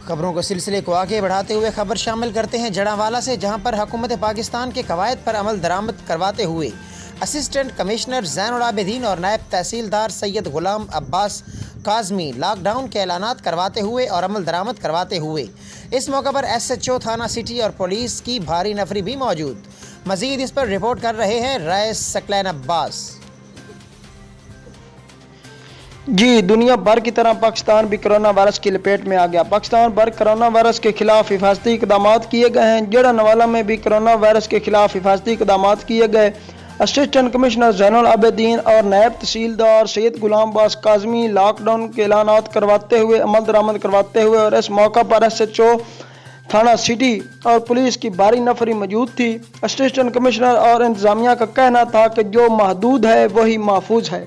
खबरों के सिलसिले को आगे बढ़ाते हुए खबर शामिल करते हैं जड़ावाला से, जहां पर हुकूमत पाकिस्तान के कवायद पर अमल दरामद करवाते हुए असिस्टेंट कमिश्नर ज़ैनुल आबिदीन और नायब तहसीलदार सैयद गुलाम अब्बास काज़मी लॉकडाउन के ऐलानात करवाते हुए और अमल दरामद करवाते हुए। इस मौके पर SHO थाना सिटी और पुलिस की भारी नफरी भी मौजूद। मज़ीद इस पर रिपोर्ट कर रहे हैं रईस सकलैन अब्बास। जी, दुनिया भर की तरह पाकिस्तान भी कोरोना वायरस की लपेट में आ गया। पाकिस्तान भर कोरोना वायरस के खिलाफ हिफाजती इकदाम किए गए हैं। जड़ावाला में भी कोरोना वायरस के खिलाफ हिफाजती इकदाम किए गए। असिस्टेंट कमिश्नर ज़ैनुल आबिदीन और नायब तहसीलदार सैयद गुलाम अब्बास काज़मी लॉकडाउन के ऐलानात करवाते हुए अमल दरामद करवाते हुए और इस मौका पर SHO थाना सिटी और पुलिस की भारी नफरी मौजूद थी। असिस्टेंट कमिश्नर और इंतजामिया का कहना था कि जो महदूद है वही महफूज है।